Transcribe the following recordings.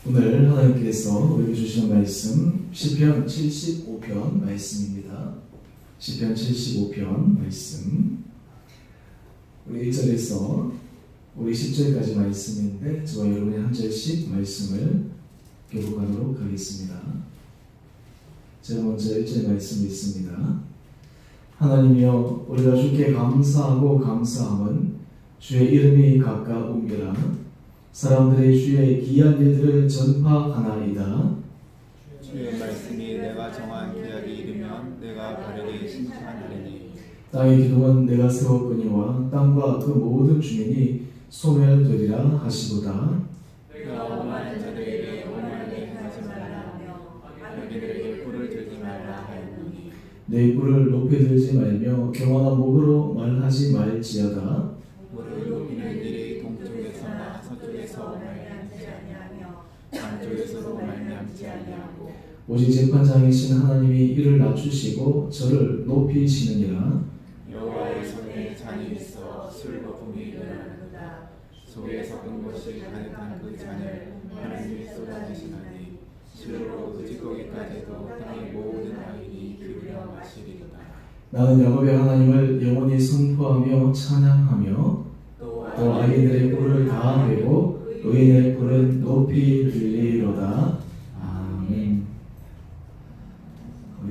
오늘 하나님께서 우리에게 주시는 말씀 시편 75편 말씀입니다. 시편 75편 말씀 우리 1절에서 우리 10절까지 말씀인데 저와 여러분이 한 절씩 말씀을 교독하도록 하겠습니다. 제가 먼저 1절 말씀 읽습니다. 하나님이여 우리가 주께 감사하고 감사함은 주의 이름이 가까움이라 사람들의 주의 귀한 일들을 전파하나이다. 주의 말씀이 내가 정한 기약이 이르면 내가 바르게 신청하리니 땅의 기둥은 내가 세웠거니와 땅과 그 모든 주민이 소멸되리라 하시도다. 내가 오만한 자들에게 오만하게 하지 말라 하며 악인들에게 뿔을 들지 말라 하였노니 내 뿔을 높이 들지 말며 경건한 목으로 말하지 말지어다. 물을 높이는 일이 동쪽에서나 서쪽에서 말미암지 아니하며 남쪽에서도 말미암지 아니하고 오직 재판장이신 하나님이 이를 낮추시고 저를 높이시느니라. 여호와의 손에 잔이 있어 술 거품이 일어나는도다. 속에 섞은 것이 가득한 그 잔을 하나님이 쏟아내시나니 실로 그 찌꺼기까지도 땅의 모든 아인이 기울여 마시리로다. 나는 야곱의 하나님을 영원히 선포하며 찬양하며 또 악인들의 뿔을 다 베고 의인의 뿔은 높이 들리리로다. 아멘.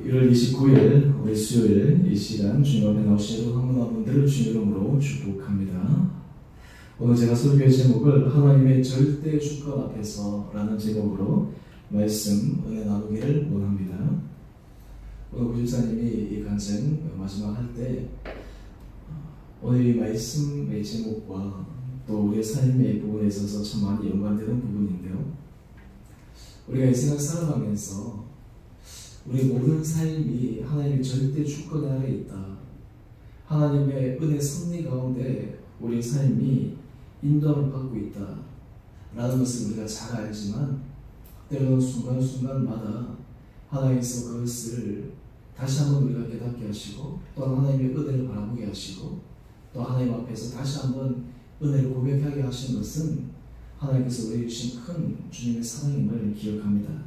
1월 29일 우리 수요일 이 시간 주님 앞에 나오시는 한분한 분들을 주님 이름으로 축복합니다. 오늘 제가 설교의 제목을 하나님의 절대 주권 앞에서 라는 제목으로 말씀 은혜 나누기를 원합니다. 오늘 구집사님이 이 간증 마지막 할 때 오늘 이 말씀의 제목과 또 우리의 삶의 부분에 있어서 참 많이 연관되는 부분인데요. 우리가 이 세상 살아가면서 우리 모든 삶이 하나님의 절대 주권 아래 있다. 하나님의 은혜 섭리 가운데 우리 삶이 인도함을 받고 있다. 라는 것을 우리가 잘 알지만 때로는 순간순간마다 하나님께서 그것을 다시 한번 우리가 깨닫게 하시고 또 하나님의 은혜를 바라보게 하시고 또 하나님 앞에서 다시 한번 은혜를 고백하게 하신 것은 하나님께서 우리에게 주신 큰 주님의 사랑임을 기억합니다.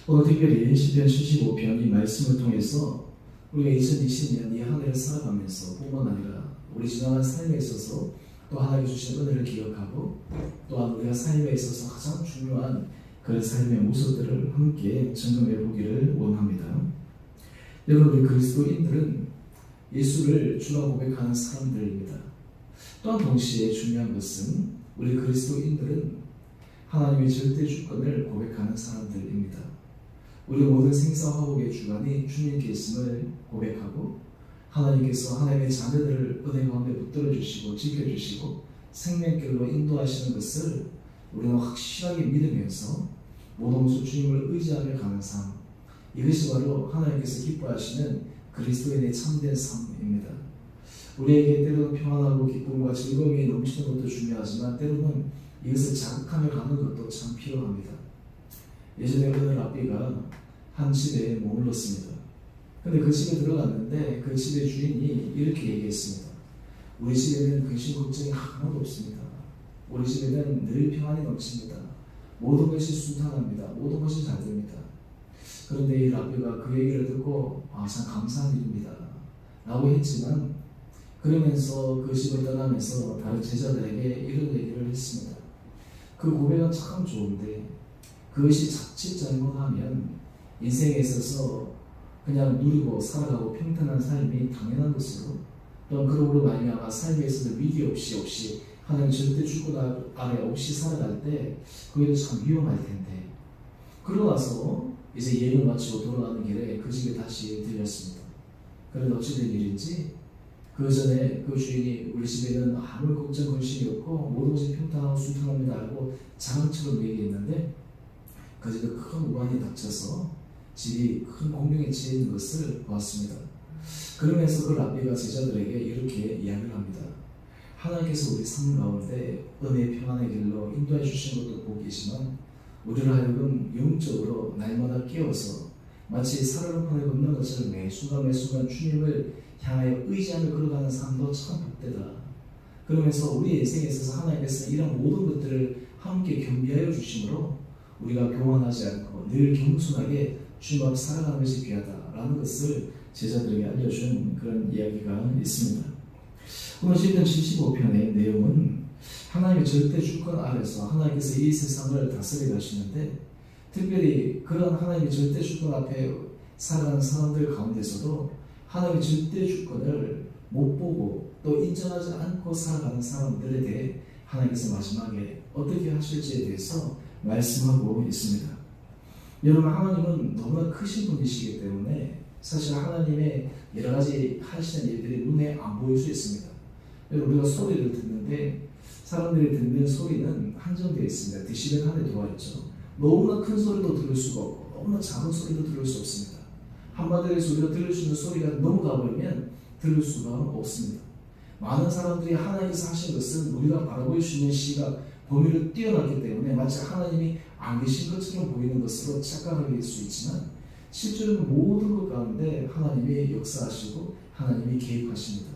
오늘 특별히 시편 75편 이 말씀을 통해서 우리가 2020년 이 한 해를 살아가면서 뿐만 아니라 우리 지나간 삶에 있어서 또 하나님이 주신 은혜를 기억하고 또한 우리가 삶에 있어서 가장 중요한 그런 삶의 모습들을 함께 점검해 보기를 원합니다. 여러분, 우리 그리스도인들은 예수를 주라 고백하는 사람들입니다. 또한 동시에 중요한 것은 우리 그리스도인들은 하나님의 절대 주권을 고백하는 사람들입니다. 우리 모든 생사화복의 주관이 주님께 있음을 고백하고 하나님께서 하나님의 자녀들을 은혜 가운데 붙들어 주시고 지켜주시고 생명길로 인도하시는 것을 우리는 확실하게 믿으면서 모든 것을 주님을 의지하며 가는 삶, 이것이 바로 하나님께서 기뻐하시는 그리스도인의 참된 삶입니다. 우리에게 때로는 평안하고 기쁨과 즐거움이 넘치는 것도 중요하지만 때로는 이것을 자극하며 가는 것도 참 필요합니다. 예전에 어느 라비가 한 집에 머물렀습니다. 근데 그 집에 들어갔는데 그 집의 주인이 이렇게 얘기했습니다. 우리 집에는 근심 걱정이 하나도 없습니다. 우리 집에는 늘 평안이 넘칩니다. 모든 것이 순탄합니다. 모든 것이 잘 됩니다. 그런데 이 라비가 그 얘기를 듣고 참 감사한 일입니다 라고 했지만 그러면서 그 집을 떠나면서 다른 제자들에게 이런 얘기를 했습니다. 그 고백은 참 좋은데 그것이 자칫 잘못하면 인생에 있어서 그냥 누리고 살아가고 평탄한 삶이 당연한 것으로 또한 그러므로 말미암아 삶에 있어서 위기 없이 하나님 절대 주권 아래 없이 살아갈 때 그게 참 위험할 텐데 그러고 나서 이제 예를 마치고 돌아가는 길에 그 집에 다시 들렸습니다. 그런데 어찌된 일인지 그 전에 그 주인이 우리 집에는 아무 걱정 근심이 없고 모든 것이 평탄하고 순탄합니다 하고 자랑처럼 얘기했는데 그 집에 큰 우환이 닥쳐서 집이 큰 공경에 처해 있는 것을 보았습니다. 그러면서 그 랍비가 제자들에게 이렇게 이야기를 합니다. 하나님께서 우리 삶 가운데 은혜의 평안의 길로 인도해 주신 것도 보고 계시지만 우리를 하여금 영적으로 날마다 깨워서 마치 살얼음판을 걷는 것처럼 매 순간 주님을 향하여 의지하며 걸어가는 삶도 참 복되다. 그러면서 우리 인생에 있어서 하나님께서 이런 모든 것들을 함께 겸비하여 주심으로 우리가 교만하지 않고 늘 겸손하게 주님 앞에 살아가는 것이 귀하다라는 것을 제자들에게 알려준 그런 이야기가 있습니다. 오늘 시편 75편의 내용은 하나님의 절대 주권 아래서 하나님께서 이 세상을 다스려 가시는데, 특별히 그런 하나님의 절대 주권 앞에 살아가는 사람들 가운데서도 하나님의 절대 주권을 못 보고 또 인정하지 않고 살아가는 사람들에 대해 하나님께서 마지막에 어떻게 하실지에 대해서 말씀하고 있습니다. 여러분, 하나님은 너무나 크신 분이시기 때문에 사실 하나님의 여러 가지 하시는 일들이 눈에 안 보일 수 있습니다. 우리가 소리를 듣는데 사람들이 듣는 소리는 한정되어 있습니다. 데시벨 안에 들어와 있죠. 너무나 큰 소리도 들을 수가 없고 너무나 작은 소리도 들을 수 없습니다. 한마디로 해서 우리가 들을 수 있는 소리가 넘어가 버리면 들을 수가 없습니다. 많은 사람들이 하나님께서 하신 것은 우리가 바라볼 수 있는 시각, 범위를 뛰어났기 때문에 마치 하나님이 안 계신 것처럼 보이는 것으로 착각하게 될 수 있지만, 실제로 모든 것 가운데 하나님이 역사하시고 하나님이 개입하십니다.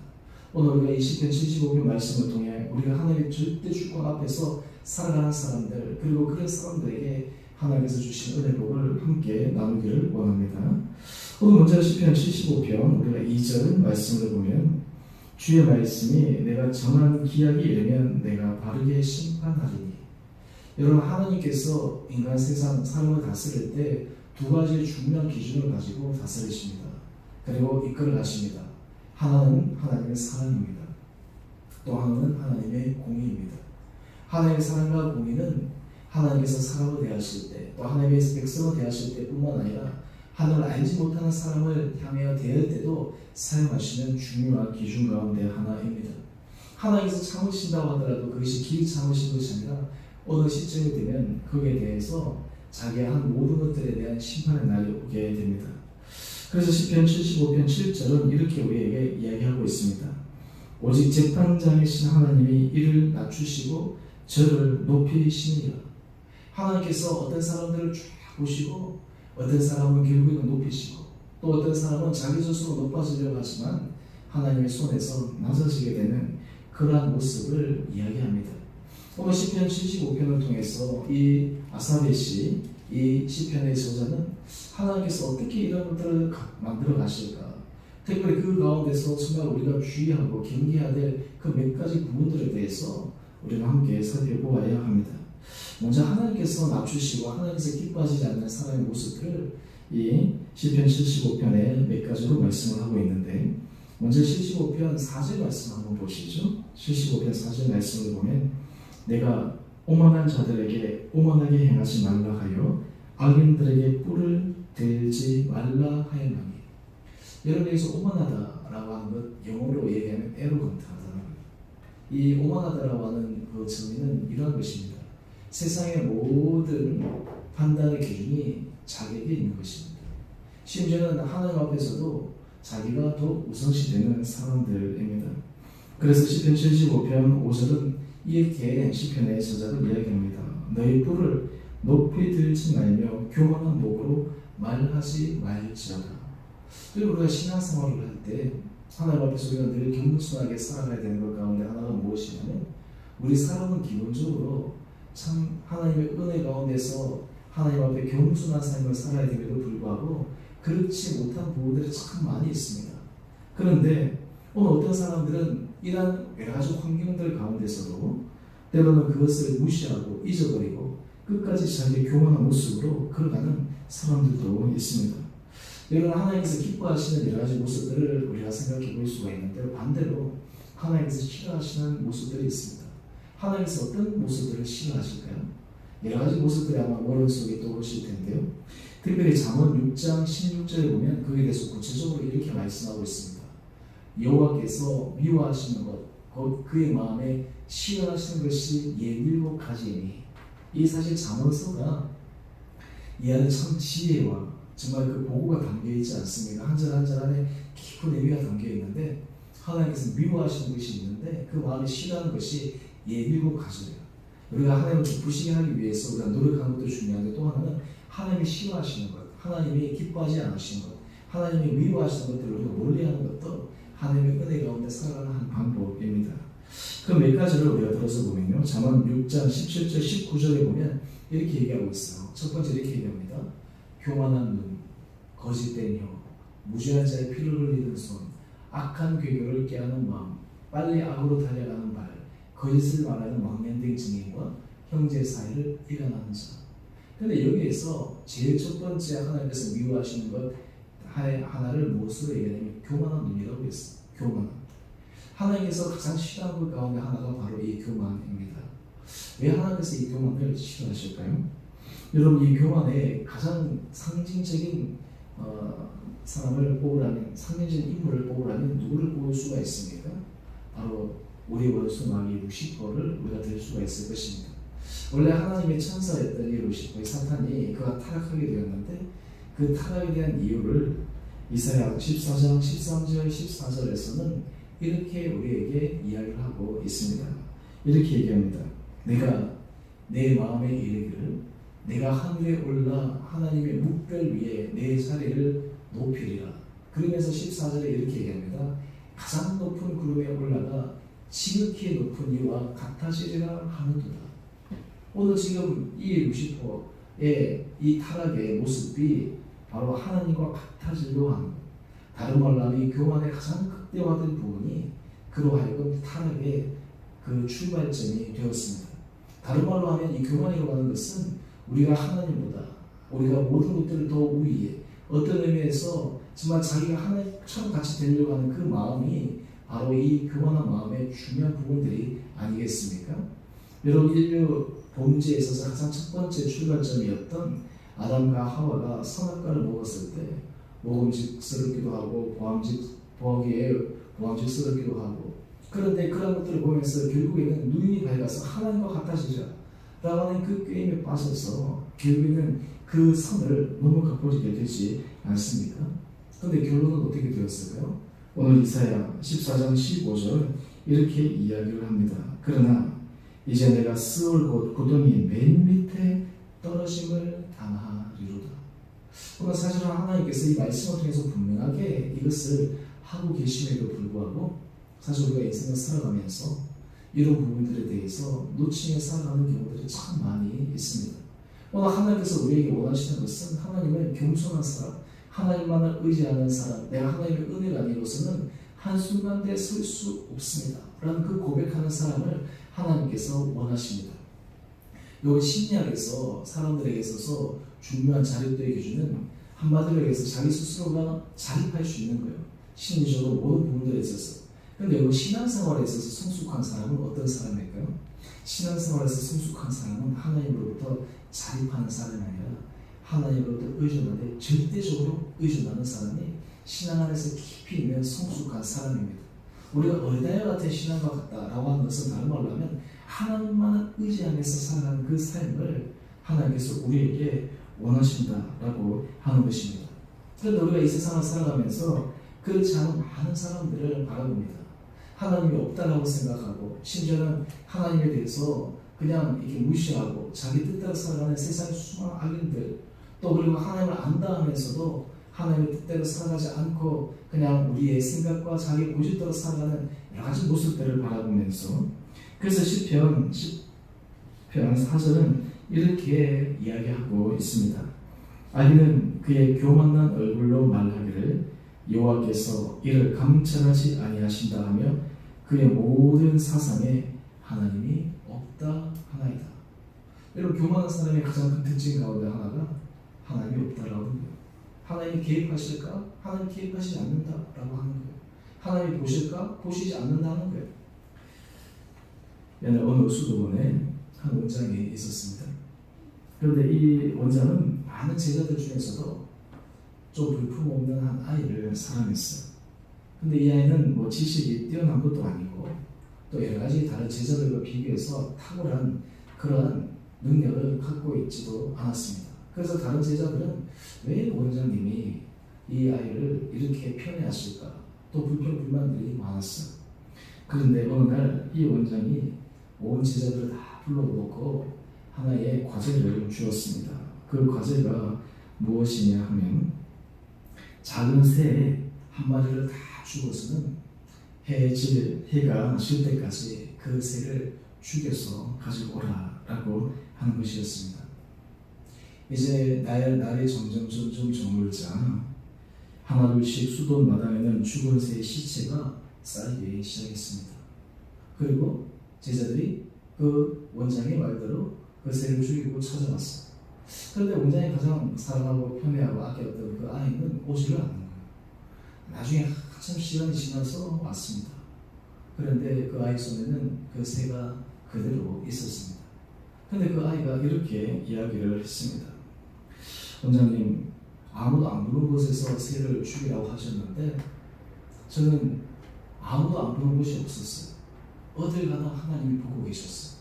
오늘 우리가 이 시편 75편 말씀을 통해 우리가 하나님의 절대 주권 앞에서 살아가는 사람들, 그리고 그런 사람들에게 하나님께서 주신 은혜복을 함께 나누기를 원합니다. 오늘 먼저 시편 75편 우리가 2절 말씀을 보면, 주의 말씀이 내가 정한 기약이 이르면 내가 바르게 심판하리니. 여러분, 하나님께서 인간 세상 삶을 다스릴 때 두 가지의 중요한 기준을 가지고 다스리십니다. 그리고 이끌어 가십니다. 하나는 하나님의 사랑입니다. 또 하나는 하나님의 공의입니다. 하나님의 사랑과 공의는 하나님께서 사람을 대하실 때, 또 하나님의 백성을 대하실 때뿐만 아니라 하나님을 알지 못하는 사람을 향하여 대할 때도 사용하시는 중요한 기준 가운데 하나입니다. 하나님께서 참으신다고 하더라도 그것이 길 참으신 것이 아니라 어느 시점이 되면 거기에 대해서 자기의 한 모든 것들에 대한 심판의 날이 오게 됩니다. 그래서 시편 75편 7절은 이렇게 우리에게 이야기하고 있습니다. 오직 재판장이신 하나님이 이를 낮추시고 저를 높이시니라. 하나님께서 어떤 사람들을 쫙 보시고 어떤 사람은 결국에는 높이시고 또 어떤 사람은 자기 스스로 높아지려고 하지만 하나님의 손에서 낮아지게 되는 그러한 모습을 이야기합니다. 오늘 시편 75편을 통해서 이 아사랴시, 이 시편의 저자는 하나님께서 어떻게 이런 것들을 만들어 가실까, 특별히 그 가운데서 정말 우리가 주의하고 경계해야 될 그 몇 가지 부분들에 대해서 우리가 함께 살펴보아야 합니다. 먼저 하나님께서 낮추시고 하나님께서 기뻐하지 않는 사람의 모습들을 이 시편 75편에 몇 가지로 말씀을 하고 있는데, 먼저 75편 4절 말씀 한번 보시죠. 75편 4절 말씀을 보면, 내가 오만한 자들에게 오만하게 행하지 말라 하여 악인들에게 뿔을 들지 말라 하였나니. 여러분, 여기서 오만하다라고 하는 것 영어로 얘기하면 에로건트하다는 거예요. 이 오만하다라고 하는 그 정의는 이러한 것입니다. 세상의 모든 판단의 기준이 자기에게 있는 것입니다. 심지어는 하나님 앞에서도 자기가 더 우선시되는 사람들입니다. 그래서 시편 75편 5절은 이렇게 시편의 저자를 이야기합니다. 너희 뿔을 높이 들지 말며 교만한 목으로 말하지 말지어다. 우리가 신앙생활을 할 때 하나님 앞에서 우리가 늘 겸손하게 살아가야 되는 것 가운데 하나가 무엇이냐면, 우리 사람은 기본적으로 참 하나님의 은혜 가운데서 하나님 앞에 겸손한 삶을 살아야 됨에도 불구하고 그렇지 못한 부분들이 참 많이 있습니다. 그런데 오늘 어떤 사람들은 이러한 여러 가지 환경들 가운데서도 때로는 그것을 무시하고 잊어버리고 끝까지 자기의 교만한 모습으로 걸어가는 사람들도 있습니다. 여러분, 하나님께서 기뻐하시는 여러 가지 모습들을 우리가 생각해 볼 수가 있는데, 반대로 하나님께서 싫어하시는 모습들이 있습니다. 하나님께서 어떤 모습들을 싫어하실까요? 여러 가지 모습들이 아마 머릿속에 떠오르실 텐데요. 특별히 잠언 6장 16절에 보면 거기에 대해서 구체적으로 이렇게 말씀하고 있습니다. 여호와께서 미워하시는 것, 곧 그의 마음에 싫어하시는 것이 17가지이니. 이 사실 잠언서가 이 안에 참 지혜와 정말 그 보고가 담겨있지 않습니까? 한 절 한 절 안에 깊은 의미가 담겨있는데, 하나님께서 미워하시는 것이 있는데 그 마음에 싫어하는 것이 17가지래요. 우리가 하나님을 기쁘시게 하기 위해서 우리가 노력하는 것도 중요한데, 또 하나는 하나님이 싫어하시는 것, 하나님이 기뻐하지 않으시는 것, 하나님이 미워하시는 것들을 우리가 멀리하는 것도 하나님의 은혜 가운데 살아가는 한 방법입니다. 그 몇 가지를 우리가 들어서 보면요. 잠언 6장 17절 19절에 보면 이렇게 얘기하고 있어요. 첫 번째 이렇게 얘기합니다. 교만한 눈, 거짓된 혀, 무죄한 자의 피를 흘리는 손, 악한 괴교를 깨하는 마음, 빨리 악으로 달려가는 발, 거짓을 말하는 망령된 증인과 형제 사이를 일어나는 자. 근데 여기에서 제일 첫 번째 하나님께서 미워하시는 것 하나를 무엇으로 얘기하냐면 교만한 눈이라고 했어요. 교만한. 하나님께서 가장 싫어하는 것 가운데 하나가 바로 이 교만입니다. 왜 하나님께서 이 교만을 싫어하실까요? 여러분, 이 교만의 가장 상징적인 사람을 뽑으라면, 상징적인 인물을 뽑으라면 누구를 뽑을 수가 있습니까? 바로 우리 원수 마귀 루시퍼를 우리가 들 수가 있을 것입니다. 원래 하나님의 천사였던 이 루시퍼, 사탄이 그가 타락하게 되었는데 그 타락에 대한 이유를 이사야 14장 13절 14절에서는 이렇게 우리에게 이야기를 하고 있습니다. 이렇게 얘기합니다. 내가 내 마음에 이르기를 내가 하늘에 올라 하나님의 묵별 위에 내 자리를 높이리라. 그러면서 14절에 이렇게 얘기합니다. 가장 높은 구름에 올라가 지극히 높은 이와 같아지리라 하는도다. 오늘 지금 이 루시퍼의 이 타락의 모습이 바로 하나님과 같아지려 하는 것. 다른 말로 하면 이 교만의 가장 극대화된 부분이 그로 하여금 타락의 그 출발점이 되었습니다. 다른 말로 하면 이 교만이라고 하는 것은 우리가 하나님보다 우리가 모든 것들을 더 우위에 어떤 의미에서 정말 자기가 하나님처럼 같이 되려고 하는 그 마음이 바로 이 교만한 마음의 중요한 부분들이 아니겠습니까? 여러분, 인류 범죄에 있어서 가장 첫 번째 출발점이었던 아담과 하와가 선악과를 먹었을 때 먹음직스럽기도 하고 보암직스럽기도 하고, 그런데 그런 것들을 보면서 결국에는 눈이 밝아서 하나님과 같아지자 라고 하는 그 게임에 빠져서 결국에는 그 선을 넘어가 버리게 되지 않습니까? 그런데 결론은 어떻게 되었을까요? 오늘 이사야 14장 15절 이렇게 이야기를 합니다. 그러나 이제 내가 스올 곧 고동이 맨 밑에 떨어짐을 당하리로다. 그러나 사실은 하나님께서 이 말씀을 통해서 분명하게 이것을 하고 계심에도 불구하고 사실 우리가 인생을 살아가면서 이런 부분들에 대해서 놓치며 살아가는 경우들이 참 많이 있습니다. 오늘 하나님께서 우리에게 원하시는 것은 하나님을 겸손한 사람, 하나님만을 의지하는 사람, 내가 하나님의 은혜가 아니로서는 한순간에 설 수 없습니다 라는 그 고백하는 사람을 하나님께서 원하십니다. 여기 심리학에서 사람들에게 있어서 중요한 자립도의 기준은 한마디로 얘기해서 자기 스스로가 자립할 수 있는 거예요. 심리적으로 모든 부분들에 있어서. 그런데 여기 신앙생활에 있어서 성숙한 사람은 어떤 사람일까요? 신앙생활에서 성숙한 사람은 하나님으로부터 자립하는 사람이 아니라 하나님으로부터 의존하되 절대적으로 의존하는 사람이 신앙 안에서 깊이 있는 성숙한 사람입니다. 우리가 어린아이 같은 신앙과 같다라고 하는 것은 다른 말로 하면 하나님만을 의지하면서 살아가는 그 삶을 하나님께서 우리에게 원하신다라고 하는 것입니다. 그런데 우리가 이 세상을 살아가면서 그렇지 않은 많은 사람들을 바라봅니다. 하나님이 없다라고 생각하고 심지어는 하나님에 대해서 그냥 이렇게 무시하고 자기 뜻대로 살아가는 세상의 수많은 악인들, 또 그리고 하나님을 안다 하면서도 하나님의 뜻대로 살아가지 않고 그냥 우리의 생각과 자기 고집대로 살아가는 여러 가지 모습들을 바라보면서, 그래서 시편 4절은 이렇게 이야기하고 있습니다. 아기는 그의 교만난 얼굴로 말하기를 여호와께서 이를 감찰하지 아니하신다 하며 그의 모든 사상에 하나님이 없다 하나이다. 여러분, 교만한 사람의 가장 큰 특징 가운데 하나가 하나님이 없다라고 하는 거예요. 하나님이 개입하실까? 하나님 개입하시지 않는다라고 하는 거예요. 하나님이 보실까? 보시지 않는다는 거예요. 옛날 어느 수도원에 한 원장이 있었습니다. 그런데 이 원장은 많은 제자들 중에서도 좀 볼품없는 한 아이를 사랑했어요. 근데 이 아이는 뭐 지식이 뛰어난 것도 아니고 또 여러 가지 다른 제자들과 비교해서 탁월한 그러한 능력을 갖고 있지도 않았습니다. 그래서 다른 제자들은 왜 원장님이 이 아이를 이렇게 편애하실까? 또 불평불만들이 많았어요. 그런데 어느 날 이 원장이 온 제자들을 다 불러놓고 하나의 과제를 주었습니다. 그 과제가 무엇이냐 하면 작은 새 한 마리를 다 죽어서는 해가 질 때까지 그 새를 죽여서 가지고 오라라고 하는 것이었습니다. 이제 날이 점점 저물자 하나둘씩 수돈 마당에는 죽은 새의 시체가 쌓이기 시작했습니다. 그리고 제자들이 그 원장의 말대로 그 새를 죽이고 찾아왔어요. 그런데 원장이 가장 사랑하고 편애하고 아꼈던 그 아이는 오지를 않는 거예요. 나중에 한참 시간이 지나서 왔습니다. 그런데 그 아이 손에는 그 새가 그대로 있었습니다. 그런데 그 아이가 이렇게 이야기를 했습니다. 원장님, 아무도 안 보는 곳에서 새를 죽이라고 하셨는데 저는 아무도 안 보는 곳이 없었어요. 어딜 가나 하나님이 보고 계셨어요.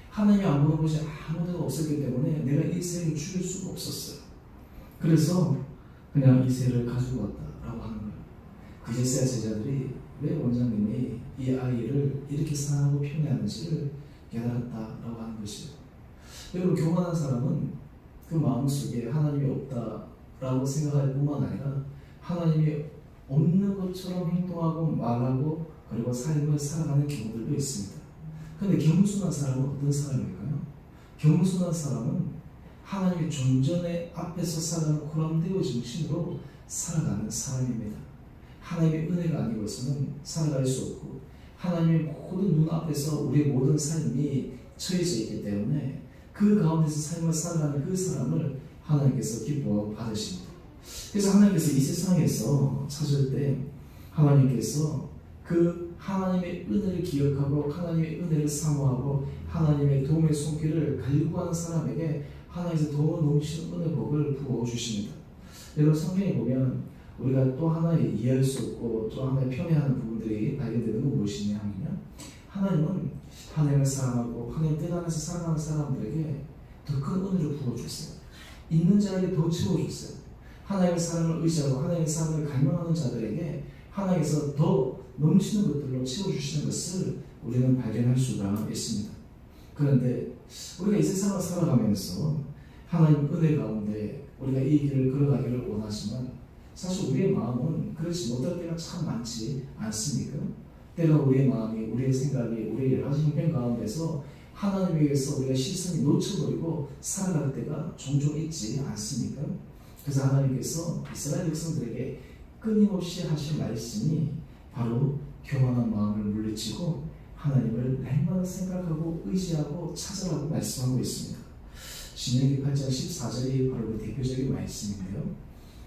하나님이 안 보는 곳이 아무 데가 없었기 때문에 내가 이 새를 죽일 수가 없었어요. 그래서 그냥 이 새를 가지고 왔다라고 하는 거예요. 그제서야 제자들이 왜 원장님이 이 아이를 이렇게 사랑하고 편애하는지를 깨달았다라고 하는 것이에요. 여러분, 교만한 사람은 그 마음속에 하나님이 없다라고 생각할 뿐만 아니라 하나님이 없는 것처럼 행동하고 말하고 그리고 삶을 살아가는 경우들도 있습니다. 그런데 겸손한 사람은 어떤 사람일까요? 겸손한 사람은 하나님의 존전의 앞에서 살아가는 코람데오 정신으로 살아가는 사람입니다. 하나님의 은혜가 아니고서는 살아갈 수 없고 하나님의 모든 눈앞에서 우리의 모든 삶이 처해져 있기 때문에 그 가운데서 삶을 살아가는 그 사람을 하나님께서 기뻐 받으십니다. 그래서 하나님께서 이 세상에서 찾을 때 하나님께서 그 하나님의 은혜를 기억하고 하나님의 은혜를 사모하고 하나님의 도움의 손길을 갈구하는 사람에게 하나님께서 더 넘치는 은혜 복을 부어주십니다. 여러분, 성경에 보면 우리가 또 하나의 이해할 수 없고 또 하나의 편애하는 부분들이 발견되는 건 무엇이냐 하면요, 하나님은 하나님을 사랑하고 하나님 뜻 안에서 살아가는 사람들에게 더 큰 은혜를 부어주세요. 있는 자에게 더 채워주세요. 하나님의 사랑을 의지하고 하나님의 사랑을 갈망하는 자들에게 하나님께서 더 넘치는 것들로 채워주시는 것을 우리는 발견할 수가 있습니다. 그런데 우리가 이 세상을 살아가면서 하나님 은혜 가운데 우리가 이 길을 걸어가기를 원하지만 사실 우리의 마음은 그렇지 못할 때가 참 많지 않습니까? 때로 우리의 마음이, 우리의 생각이, 우리의 여러 가지 형편 가운데서 하나님에게서 우리가 시선이 놓쳐버리고 살아갈 때가 종종 있지 않습니까? 그래서 하나님께서 이스라엘 백성들에게 끊임없이 하신 말씀이 바로 교만한 마음을 물리치고 하나님을 날마다 생각하고 의지하고 찾아가고 말씀하고 있습니다. 신명기 8장 14절이 바로 그 대표적인 말씀인데요.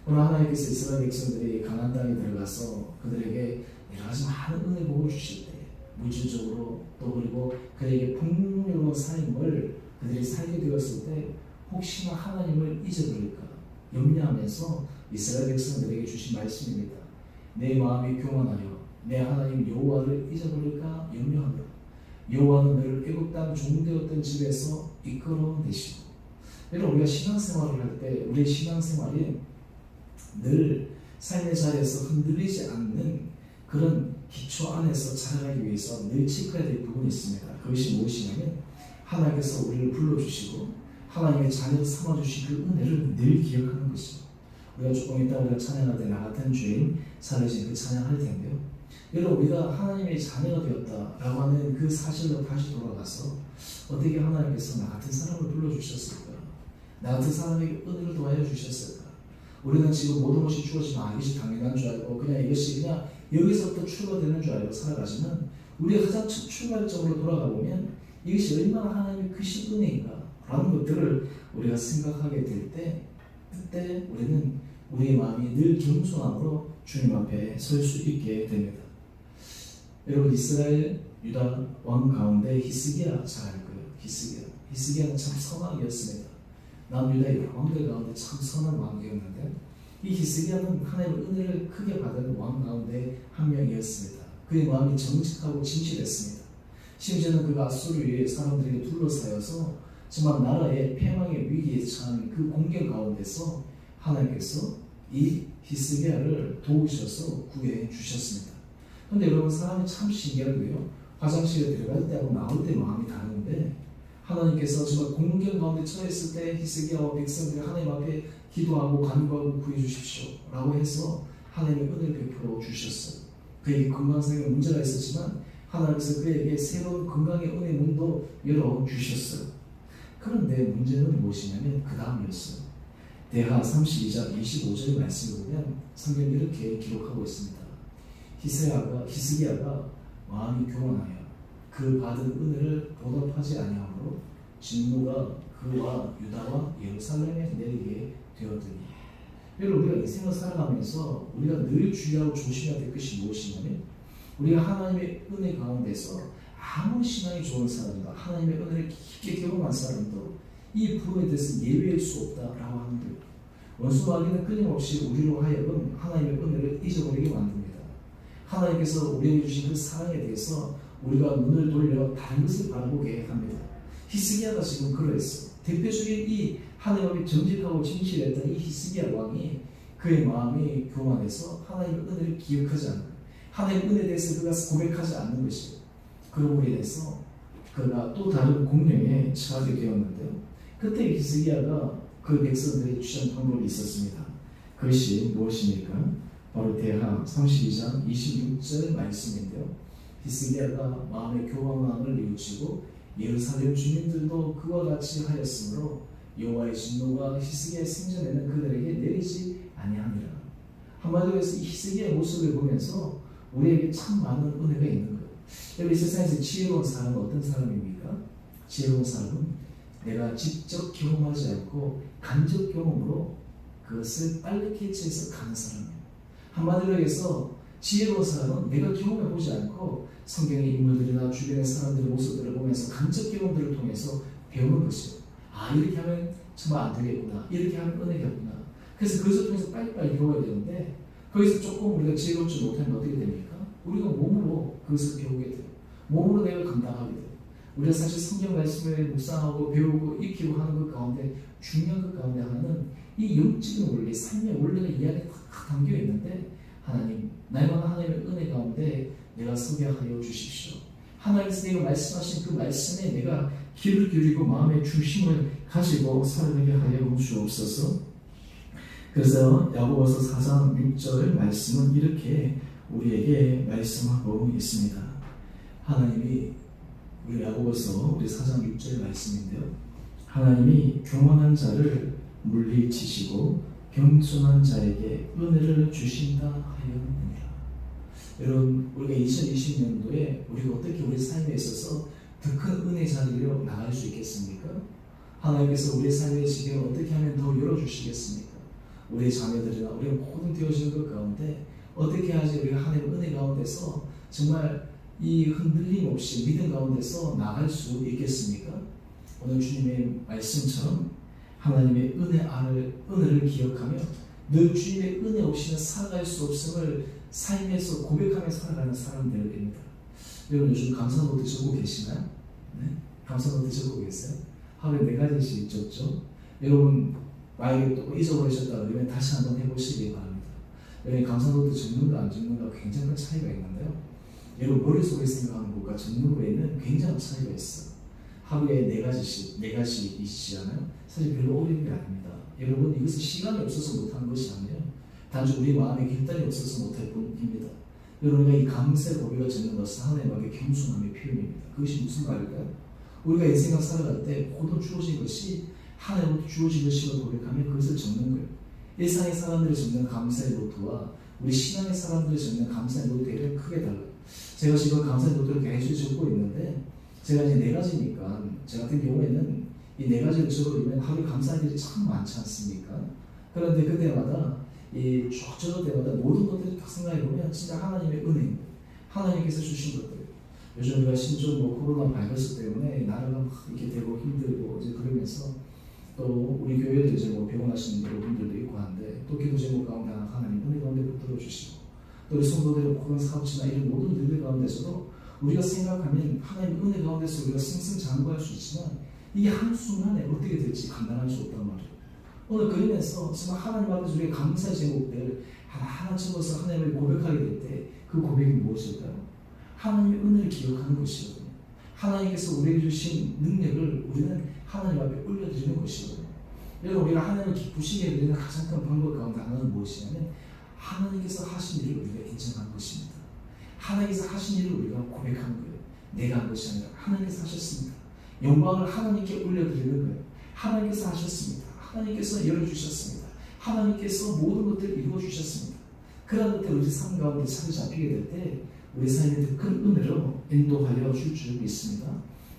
오늘 하나님께서 이스라엘 백성들이 가나안 땅에 들어가서 그들에게 여러 가지 많은 은혜 복을 주실 때 물질적으로 또 그리고 그에게 풍요로운 삶을 그들이 살게 되었을 때 혹시나 하나님을 잊어버릴까 염려하면서 이스라엘 백성들에게 주신 말씀입니다. 내 마음이 교만하여 내 하나님 여호와를 잊어버릴까 염려하며 여호와는 너를 애굽 땅 종되었던 집에서 이끌어내시고. 여러분, 우리가 신앙생활을 할 때 우리의 신앙생활이 늘 삶의 자리에서 흔들리지 않는 그런 기초 안에서 자라가기 위해서 늘 체크해야 될 부분이 있습니다. 그것이 무엇이냐면 하나님께서 우리를 불러주시고 하나님의 자녀로 삼아주신 그 은혜를 늘 기억하는 것이죠. 우리가 조금 이따 우리가 찬양할 때 나 같은 주인 살으신 그 찬양할 텐데요. 여러분, 우리가 하나님의 자녀가 되었다라고 하는 그 사실로 다시 돌아가서 어떻게 하나님께서 나 같은 사람을 불러주셨을까? 나 같은 사람에게 은혜를 도와여 주셨을까? 우리는 지금 모든 것이 주어지면 이것이 당연한 줄 알고 그냥 이것이 그냥 여기서부터 출발되는 줄 알고 살아가지만 우리가 가장 첫 출발점으로 돌아가 보면 이것이 얼마나 하나님의 크신 은혜인가 라는 것들을 우리가 생각하게 될 때 그때 우리는 우리의 마음이 늘 겸손함으로 주님 앞에 설 수 있게 됩니다. 여러분, 이스라엘 유다 왕 가운데 히스기야 잘 알 거예요. 히스기야는 참 선왕이었습니다. 남유다의 왕들 가운데 참 선한 왕이었는데 이 히스기야는 하나님의 은혜를 크게 받은 왕 가운데 한 명이었습니다. 그의 마음이 정직하고 진실했습니다. 심지어는 그가 아수르의 사람들에게 둘러싸여서 정말 나라의 패망의 위기에 처한 그 공경 가운데서 하나님께서 이 히스기야를 도우셔서 구해 주셨습니다. 그런데 여러분, 사람이 참 신기하고요. 화장실에 들어갈 때하고 나올 때 마음이 다른데 하나님께서 정말 공경 가운데 처했을 때 히스기야와 백성들이 하나님 앞에 기도하고 간구하고 구해 주십시오 라고 해서 하나님의 은혜를 베풀어 주셨어요. 그에게 건강상의 문제가 있었지만 하나님께서 그에게 새로운 건강의 은혜 문도 열어주셨어요. 그런데 문제는 무엇이냐면 그 다음이었어요. 대하 32장 25절 말씀을 보면 성경이 이렇게 기록하고 있습니다. 히스기야가 마음이 교만하여 그 받은 은혜를 보답하지 아니하므로 진노가 그와 유다와 예루살렘에 내리게 되었더니. 여러분, 우리가 인생을 살아가면서 우리가 늘 주의하고 조심해야 될 것이 무엇이냐면 우리가 하나님의 은혜 가운데서 아무 신앙이 좋은 사람이다, 하나님의 은혜를 깊게 경험한 사람도 이 부분에 대해서 예외일 수 없다라고 하는 거예요. 원수 마귀는 끊임없이 우리로 하여금 하나님의 은혜를 잊어버리게 만듭니다. 하나님께서 우리에게 주신 그 사랑에 대해서 우리가 눈을 돌려 다른 것을 바라보게 합니다. 히스기야가 지금 그러했어. 대표적인 이 하나님 앞에 정직하고 진실했던 이 히스기야 왕이 그의 마음이 교만해서 하나님의 은혜를 기억하지 않는, 하나님의 은혜에 대해서 그가 고백하지 않는 것이에요. 그로 인해서 그가 또 다른 공령에 처하게 되었는데요. 그때 히스기야가 그 백성들에게 취한 방법이 있었습니다. 그것이 무엇입니까? 바로 대하 32장 26절 말씀인데요. 히스기야가 마음의 교만함을 뉘우치고 예루살렘 주민들도 그와 같이 하였으므로 여호와의 진노가 히스기야의 생전에는 그들에게 내리지 아니하니라. 한마디로 해서 이 히스기야의 모습을 보면서 우리에게 참 많은 은혜가 있는 거예요. 여러분, 이 세상에서 지혜로운 사람은 어떤 사람입니까? 지혜로운 사람은 내가 직접 경험하지 않고 간접 경험으로 그것을 빠르게 해체해서 가는 사람이에요. 한마디로 해서 지혜로운 사람은 내가 경험해보지 않고 성경의 인물들이나 주변의 사람들의 모습들을 보면서 간접 경험들을 통해서 배우는 것이에요. 아, 이렇게 하면 정말 안 되겠구나, 이렇게 하면 은혜가 없구나. 그래서 그것을 통해서 빨리빨리 배워야 되는데 거기서 조금 우리가 지혜롭지 못하면 어떻게 됩니까? 우리가 몸으로 그것을 배우게 돼요. 몸으로 내가 감당하게 돼요. 우리가 사실 성경 말씀을 묵상하고 배우고 익히고 하는 것 가운데 중요한 것 가운데 하나는 이 영적인 원리, 삶의 원리가 이 안에 다 담겨 있는데 하나님, 날마다 하나님의 은혜 가운데 내가 서게 하여 주십시오. 하나님께서 내가 말씀하신 그 말씀에 내가 귀를 기울이고 마음의 중심을 가지고 살아가게 하여 주옵소서. 그래서 야고보서 4장 6절 말씀은 이렇게 우리에게 말씀하고 있습니다. 하나님이, 우리 야고보서 우리 4장 6절 말씀인데요. 하나님이 교만한 자를 물리치시고 겸손한 자에게 은혜를 주신다 하였느니라. 여러분, 우리가 2020년도에 우리가 어떻게 우리 삶에 있어서 더 큰 은혜 자리로 나갈 수 있겠습니까? 하나님께서 우리 삶의 지경을 어떻게 하면 더 열어주시겠습니까? 우리 자녀들이나 우리 모든 되어지는 것 가운데 어떻게 하지 우리가 하나님의 은혜 가운데서 정말 이 흔들림 없이 믿음 가운데서 나갈 수 있겠습니까? 오늘 주님의 말씀처럼 하나님의 은혜를 기억하며 늘 주님의 은혜 없이는 살아갈 수 없음을 삶에서 고백하며 살아가는 사람들이 됩니다. 여러분, 요즘 감사노트 적고 계시나요? 네? 감사노트 적고 계세요? 하루에 4가지씩 적죠? 여러분, 만약에 또 잊어버리셨다 그러면 다시 한번 해보시기 바랍니다. 여러분, 감사노트 적는가 안 적는가 굉장한 차이가 있는데요. 여러분, 머릿속에 생각하는 것과 적는 거에는 굉장한 차이가 있어요. 하루에 4가지이시잖아요. 사실 별로 어려운 게 아닙니다. 여러분, 이것은 시간이 없어서 못하는 것이 아니에요. 단지 우리 마음에 길단이 없어서 못할 뿐입니다. 여러분, 이 감사의 고백을 적는 것은 하나님 앞에 겸손함의 표현입니다. 그것이 무슨 말일까요? 우리가 인생을 살아갈 때 모든 주어진 것이 하나님으로부터 주어진 것임을 고백하며 그것을 적는 거예요. 일상의 사람들이 적는 감사의 노트와 우리 신앙의 사람들이 적는 감사의 노트에는 크게 달라요. 제가 지금 감사의 노트를 계속 적고 있는데 제가 이제 4가지니까 저 같은 경우에는 이 4가지를 적어두면 하루에 감사할 일이 참 많지 않습니까? 그런데 그때마다 이 쭉 적을 때마다 모든 것들을 딱 생각해보면 진짜 하나님의 은혜입니다. 하나님께서 주신 것들. 요즘 우리가 신종 코로나 바이러스 때문에 나라가 막 이렇게 되고 힘들고 이제 그러면서 또 우리 교회도 이제 병원하시는 분들도 있고 한데 또 기도 제목 가운데 하나님 은혜 가운데 붙들어 주시고 또 우리 성도들의 코로나 사업치나 이런 모든 일들 가운데서도 우리가 생각하면 하나님 은혜 가운데서 우리가 승승장구할 수 있지만 이게 한순간에 어떻게 될지 감당할 수 없단 말이에요. 오늘 그러면서 정말 하나님 앞에서 우리의 감사의 제목들 하나하나 적어서 하나님을 고백하게 될 때 그 고백이 무엇일까요? 하나님의 은혜를 기억하는 것이거든요. 하나님께서 우리에게 주신 능력을 우리는 하나님 앞에 올려드리는 것이거든요. 여러분, 우리가 하나님을 기쁘시게 해드리는 가장 큰 방법 가운데 하나는 무엇이냐면 하나님께서 하신 일을 우리가 인정하는 것입니다. 하나님께서 하신 일을 우리가 고백하는 거예요. 내가 한 것이 아니라 하나님께서 하셨습니다. 영광을 하나님께 올려드리는 거예요. 하나님께서 하셨습니다. 하나님께서 열어주셨습니다. 하나님께서 모든 것들을 이루어주셨습니다. 그러한 것들 우리 삶 가운데 자리 잡히게 될 때 우리 삶에 큰 은혜로 인도하여 줄 줄 믿습니다.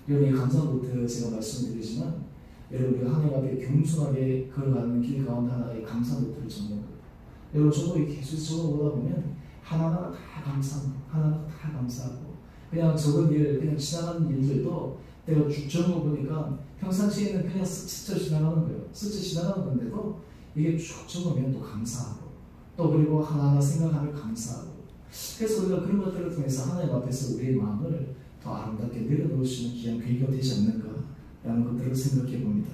여러분이 감사한 것들 제가 말씀드리지만 여러분 우리가 하나님 앞에 겸손하게 걸어가는 길 가운데 하나의 감사한 것들을 적는 거예요. 여러분 저도 계속 적어보다 보면 하나하나 다 감사하고 하나하나 다 감사하고 그냥 적은 일 그냥 지나가는 일들도 내가 쭉 적어보니까 평상시에는 그냥 스쳐 지나가는 거예요. 스쳐 지나가는 건데도 이게 쭉 적으면 또 감사하고 또 그리고 하나하나 생각하면 감사하고 그래서 우리가 그런 것들을 통해서 하나님 앞에서 우리의 마음을 더 아름답게 내려놓을 수 있는 귀한 계기가 되지 않는가라는 것들을 생각해 봅니다.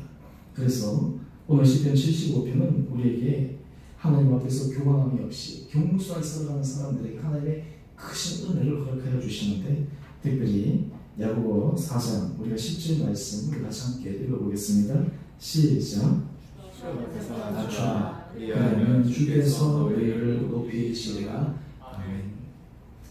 그래서 오늘 시편 75편은 우리에게 하나님 앞에서 교만함이 없이 겸손하게 살아가는 사람들에게 하나님의 크신 은혜를 허락하여 주시는데 특별히 야고보 4장 우리가 10절 말씀 우리 같이 함께 읽어보겠습니다. 시작. 낮추라 그러면 주께서 너희를 높이시리라. 아멘.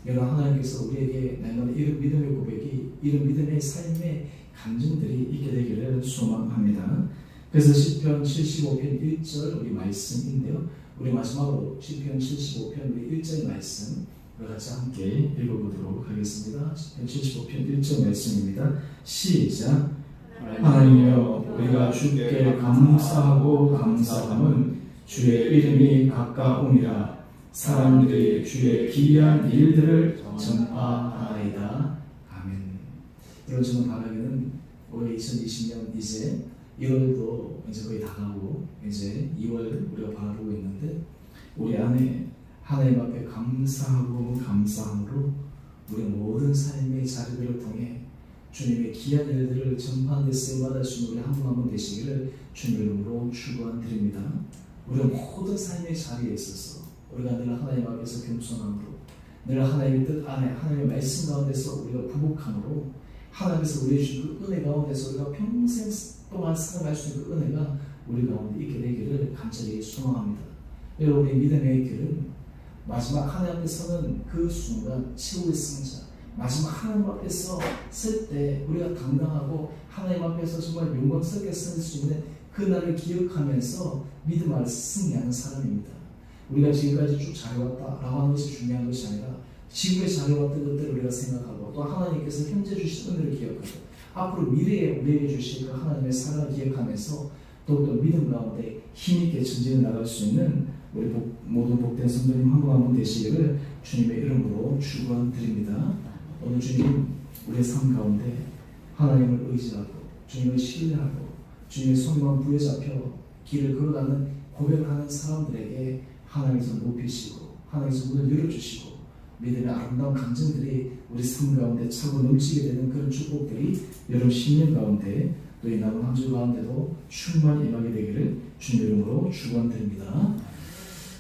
여러분 하나님께서 우리에게 날마다 이런 믿음의 고백이 이런 믿음의 삶의 감정들이 있게 되기를 소망합니다. 그래서 시편 75편 1절 우리 말씀인데요. 우리 마지막으로 시편 75편 우리 1절 말씀 우리 같이 함께 읽어보도록 하겠습니다. 시편 75편 1절 말씀입니다. 시작. 하나님이여 우리가 주께 감사하고 감사함은 주의 이름이 가까움이라. 사람들이 주의 기이한 일들을 전파하나이다. 아멘. 이런 저는 바라기는 올해 2020년 이제 1월도 이제 거의 다가오고 이제 2월 우리가 바라보고 있는데 우리 안에 하나님 앞에 감사하고 감사함으로 우리 모든 삶의 자리들을 통해 주님의 귀한 일들을 전파하는 데 쓰임받을 수 있는 우리 한 분 한 분 되시기를 주님 이름으로 축원드립니다. 우리 모든 삶의 자리에 있어서 우리가 늘 하나님 앞에서 겸손함으로 늘 하나님의 뜻 안에 하나님의 말씀 가운데서 우리가 부복함으로 하나님께서 우리의 주신 그 은혜 가운데서 우리가 평생 동안 살아갈 수 있는 그 은혜가 우리 가운데 있게 되기를 간절히 소망합니다. 여러분의 믿음의 길은 마지막 하나님 앞에 서는 그 순간 최후의 승자 마지막 하나님 앞에서 설 때 우리가 당당하고 하나님 앞에서 정말 영광스럽게 설 수 있는 그날을 기억하면서 믿음 안에서 승리하는 사람입니다. 우리가 지금까지 쭉 잘해왔다라고 하는 것이 중요한 것이 아니라 지금의 잘해왔던 것들을 우리가 생각하고 또 하나님께서 현재 주신 은혜를 기억하고 앞으로 미래에 우리에게 주실 그 하나님의 사랑을 기억하면서 더욱더 믿음 가운데 힘있게 전진해 나갈 수 있는 우리 모든 복된 성도님 한 분 한 분 되시기를 주님의 이름으로 축원드립니다. 오늘 주님 우리의 삶 가운데 하나님을 의지하고 주님을 신뢰하고 주님의 손만 부여잡혀 길을 걸어가는 고백하는 사람들에게 하나님께서 높이시고 하나님께서 문을 열어주시고 믿음의 아름다운 감정들이 우리 삶 가운데 차고 넘치게 되는 그런 축복들이 여러분 10년 가운데 또 이 남은 한 주 가운데도 충만히 임하게 되기를 주님 이름으로 축원드립니다.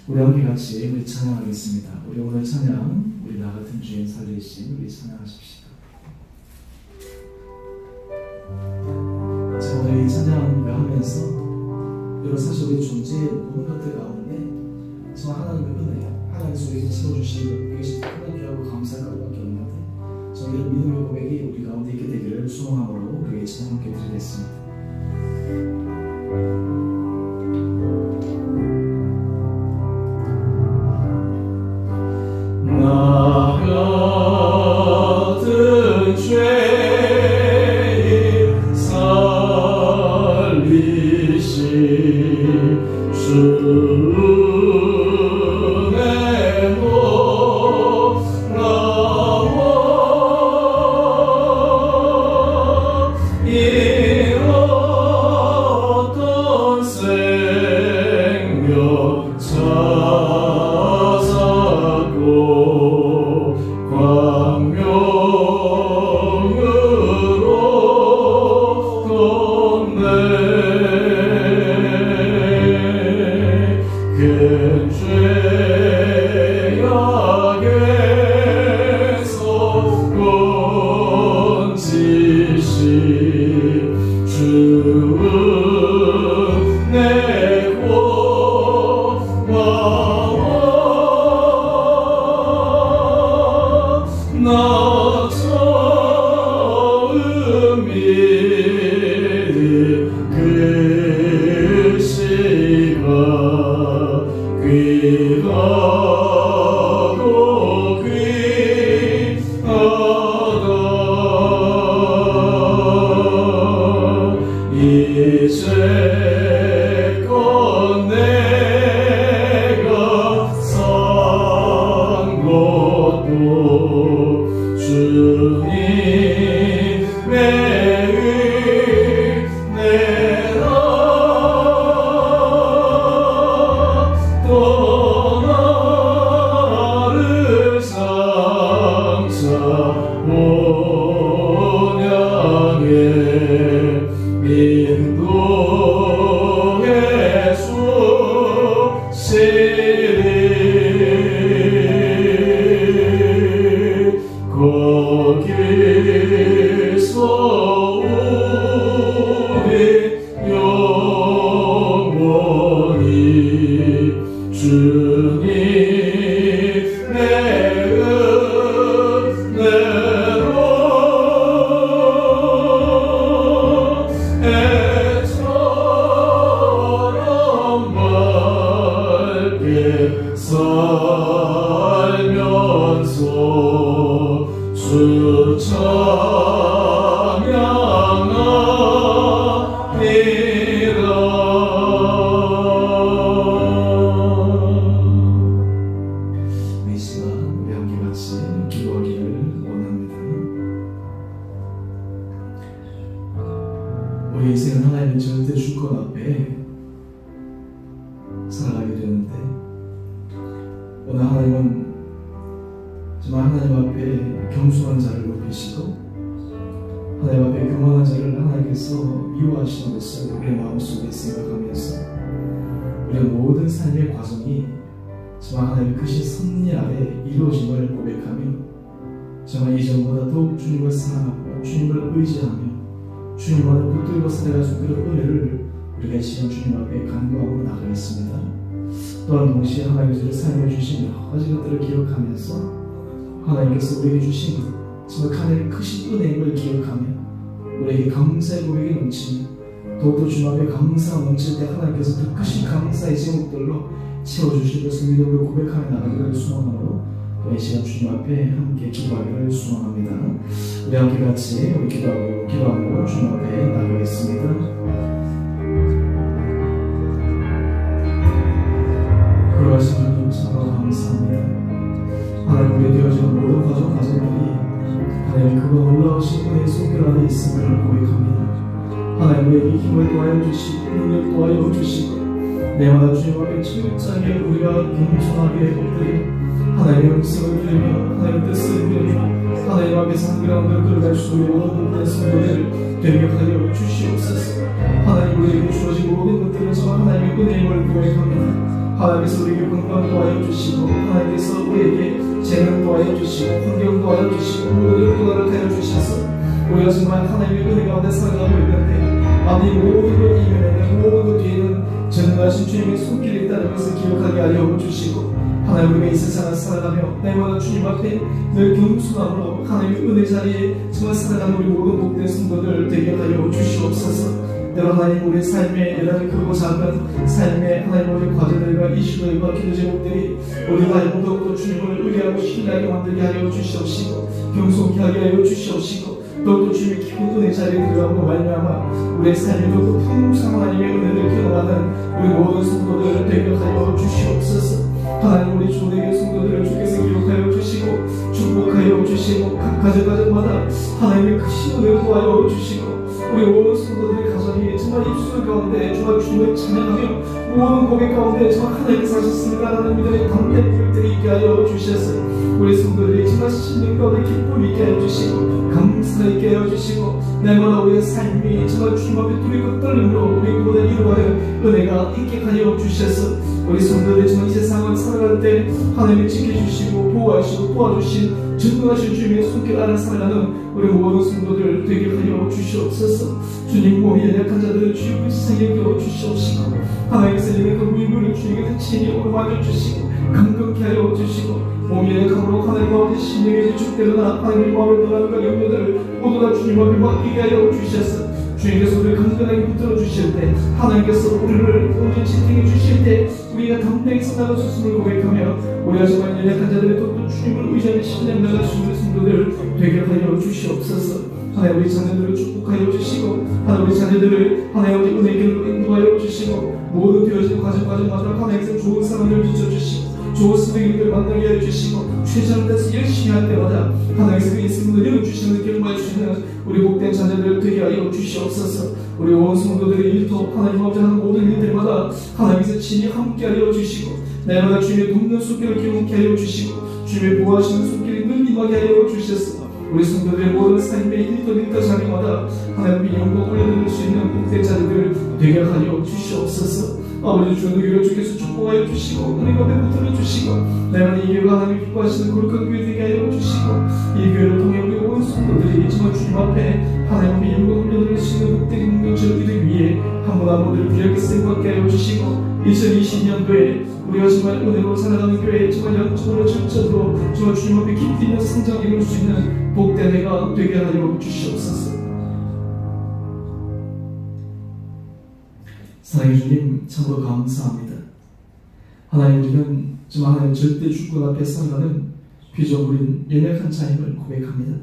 우리 함께 같이 우리 찬양하겠습니다. 우리 오늘 찬양 우리 나 같은 주인 살리신 우리 찬양하십시다. 제가 오늘 이 찬양을 하면서 여러분 사실 우리 존재의 모든 것들 가운데 정말 하나님의 은혜야. 하나님께서 우리에게 채워주신 이것이 크고 귀하고 감사할 것밖에 없는데 저는 이런 믿음의 고백이 우리 가운데 있게 되기를 소망함으로 우리의 찬양 함께 드리겠습니다. 나 같은 죄인 살리신 주의 놀라워 잃었던 생명 찾았고 광명으로 건네 그 시가 귀하고 귀하다 이제껏 내가 산 것도 주님의 은혜라 또 나를 장차 본향에 인도해 주시리 거기서 우리 영원히 주님의 은혜로 애처럼 맑게 살면서 주 찬양하리라. 이 시간 우리 함께 같이 기도하기를 원합니다. 우리 인생은 하나님의 절대 주권 앞에 살아가게 되는데 오늘 하나님은 정말 하나님 앞에 겸손한 자를 높이시고 하나님 앞에 교만한 자를 하나님께서 미워하시는 것을 우리의 마음속에 생각하면서 우리의 모든 삶의 과정이 정말 하나님의 크신 섭리 아래 이루어짐을 고백하며 정말 이전보다 더욱 주님을 사랑하고 주님을 의지하며 주님만을 붙들고 살아가는 그런 은혜를 우리가 이 시간 주님 앞에 간구하고 나가겠습니다. 또한 동시에 하나님께서 삶에 주신 여러 가지 것들을 기억하면서 하나님께서 우리에게 주신 정말 하나님의 크신 은혜임을 기억하며 우리에게 감사의 고백이 넘치며 더욱더 주님 앞에 감사가 넘칠 때 하나님께서 그 크신 감사의 제목들로 채워주실 것을 믿음으로 고백하며 나가기를 소망하므로 이 시간 주님 앞에 함께 기도하기를 소망합니다. 우리 함께 같이 우리 기도하고 주님 앞에 나가겠습니다. 그러하신 하나님 참으로 감사합니다. 하나님 우리에 되어지는 모든 과정들이 하나님 그거 놀라우신 은혜의 손길 안에 있음을 고백합니다. 하나님 우리에게 힘을 더하여 주시고 능력 더하여 주시고 내마다 주님 앞에 철저하게 우리가 겸손하게 엎드려 하나님의 음성을 들으며 하나님의 뜻을 들으며 하나님 앞에서 한 그라운드 끌어갈 수 있는 모든 모든 성도를 되게 하여 주시옵소서. 하나님 우리에게 주어진 모든 것들은 정말 하나님의 은혜임을 고백합니다. 하나님께서 우리에게 건강 도와여 주시고 하나님께서 우리에게 재능 도와여 주시고 환경 도와여 주시고 모든 것들을 하여 주셔서 우리가 정말 하나님의 은혜 가운데 살아가고 있는데 아니 모든 것 이면에는 모든 것 뒤에는 전능하신 주님의 손길이 있다는 것을 기억하게 하여 주시고 하나님 우리가 이 세상을 살아가며 날마다 주님 앞에 늘 겸손함으로 하나님의 은혜 자리에 정말 살아가는 우리 모든 복된 성도들 되게 하여 주시옵소서. 때로 하나님 우리 삶의 여러 크고 작은 삶의 하나님 우리 과제들과 이슈들과 기도 제목들이 우리가 더욱더 주님을 의뢰하고 신뢰하게 만들게 하여 주시옵시고 겸손케 하게 하여 주시옵시고 더욱더 주님의 깊은 은혜 자리에 들어가고 말미암아 우리의 삶이 더욱더 풍성한 하나님의 은혜를 경험하는 우리 모든 성도들을 되게 하여 주시옵소서. 하나님 우리 주님의 성도들을 주께서 기록하여 주시고 축복하여 주시고 각 가정마다 하나님의 크신 은혜를 도와여 주시고 우리 모든 성도들의 가정이 정말 입술 가운데 정말 주님을 찬양하며 모든 고백 가운데 정말 하나님께서 하셨습니다라는 믿음의 담대 불들이 있게 하여 주셔서 우리 성도들이 정말 심령 가운데 기쁨 있게 하여 주시고 감사 있게 하여 주시고 날마다 우리의 삶이 정말 주님 앞에 두리고 떨림으로 우리 모든 이루어가는 은혜가 있게 하여 주셔서 우리 성도들이 정말 이 세상을 살아갈 때 하나님이 지켜주시고 보호하시고 도와주신 전능하신 주님의 손길 아래 살아가는 우리 모든 성도들 되게 하여 주시옵소서. 주님 몸이 연약한 자들을 주님 세상에 겨워 주시옵시고 하나님께서 이런 그 물건을 주님께서 친히 오르마져 주시고 강건케 하여 주시고 몸이 연약함으로 하나님 앞에 심령에 위축되거나 하나님의 마음을 떠나는 그 염려들을 모두 다 주님 앞에 맡기게 하여 주셔서 주님께서 우리를 강건하게 붙들어 주실 때, 하나님께서 우리를 온전히 지탱해 주실 때 우리가 담대해서 나갈 수 있음을 고백하며 우리가 정말 연약한 자들의 또 주님을 의지하는 신뢰 나갈 수 있는 성도들 되게 하여 주시옵소서. 하나님 우리 자녀들을 축복하여 주시고, 하나님 우리 자녀들을 하나님 우리 은혜의 길로 인도하여 주시고, 모든 되어진 과정마다 하나님께서 좋은 사람을 비춰주시고 좋은 선생님들 만나게 해주시고, 최선을 다해서 열심히 할 때마다 하나님께서 그 인생을 열어주시는 경험할 수 있는 우리 복된 자녀들 되게 하여 주시옵소서. 우리 온 성도들의 일터 하나님 아버지 하는 모든 일들마다 하나님께서 친히 함께 하여 주시고, 날마다 주님의 돕는 손길을 경험케 하여 주시고, 주님의 보호하시는 손길이 늘 임하게 하여 주셨으나 우리 성도들의 모든 삶의 일터 자리마다 하나님의 영광 올려드릴 수 있는 복된 자녀들 되게 하여 주시옵소서. 아버지 주의 교회를 주께서 축복하여 주시고 은혜가 베풀어 주시고, 내가 이 교회가 하나님이 기뻐하시는 거룩한 교회 되게 하여 주시고, 이 교회를 통해 우리 온 성도들이 정말 주님 앞에 하나님의 영광 올려드릴 수 있는 복된 공동체를 이루기 위해 한 분 한 분을 귀하게 쓰임받게 하여 주시고, 2020년도에 우리가 정말 은혜로 살아가는 교회에 정말 영적으로 질적으로 정말 주님 앞에 깊이 있는 성장을 이룰 수 있는 복된 해가 되게 하여 주시옵소서. 사랑해 주님, 참으로 감사합니다. 하나님, 우리는 정말 하나님 절대 주권 앞에 살아가는 피조물인 연약한 자임을 고백합니다.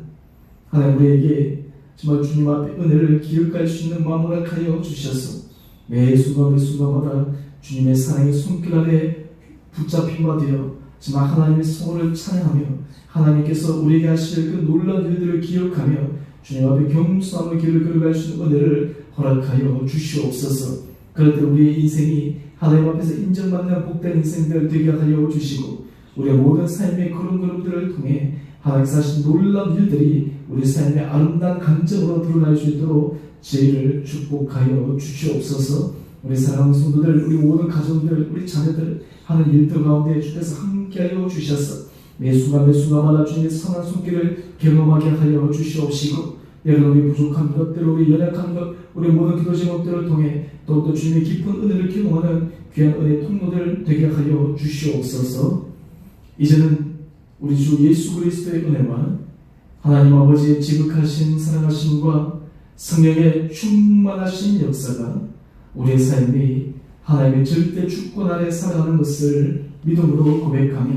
하나님, 우리에게 정말 주님 앞에 은혜를 기억할 수 있는 마음을 허락하여 주셔서 매 순간마다 주님의 사랑의 손길 아래 붙잡힘 되어 정말 하나님의 성호를 찬양하며 하나님께서 우리에게 하실 그 놀라운 일들을 기억하며 주님 앞에 겸손함의 길을 걸어갈 수 있는 은혜를 허락하여 주시옵소서. 그럴 때 우리의 인생이 하나님 앞에서 인정받는 복된 인생들 되게 하여 주시고, 우리의 모든 삶의 걸음걸음들을 통해 하나님께서 하신 놀라운 일들이 우리 삶의 아름다운 감정으로 드러날 수 있도록 지혜를 축복하여 주시옵소서. 우리 사랑하는 성도들, 우리 모든 가정들, 우리 자녀들 하는 일들 가운데 주께서 함께하여 주셔서 매 순간마다 주님의 선한 손길을 경험하게 하여 주시옵시고, 여러분 우리 부족한 것들, 우리 연약한 것, 우리 모든 기도 제목들을 통해 더욱더 주님의 깊은 은혜를 경험하는 귀한 은혜 통로들 되게 하여 주시옵소서. 이제는 우리 주 예수 그리스도의 은혜와 하나님 아버지의 지극하신 사랑하심과 성령의 충만하신 역사가 우리의 삶이 하나님의 절대 주권 아래 살아가는 것을 믿음으로 고백하며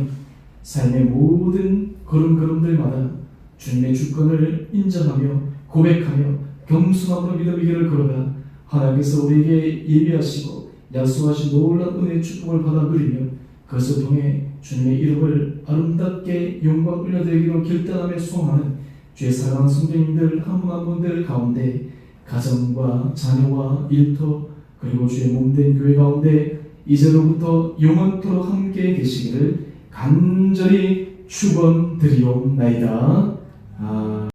삶의 모든 걸음걸음들마다 주님의 주권을 인정하며 고백하며 겸손함으로 믿음의 길을 걸어가 하나님께서 우리에게 예비하시고 약속하신 놀라운 은혜의 축복을 받아 누리며 그것을 통해 주님의 이름을 아름답게 영광 올려드리기로 결단하며 소망하는 주의 사랑하는 성도님들 한 분 한 분들 가운데 가정과 자녀와 일터 그리고 주의 몸된 교회 가운데 이제로부터 영원토록 함께 계시기를 간절히 축원드리옵나이다.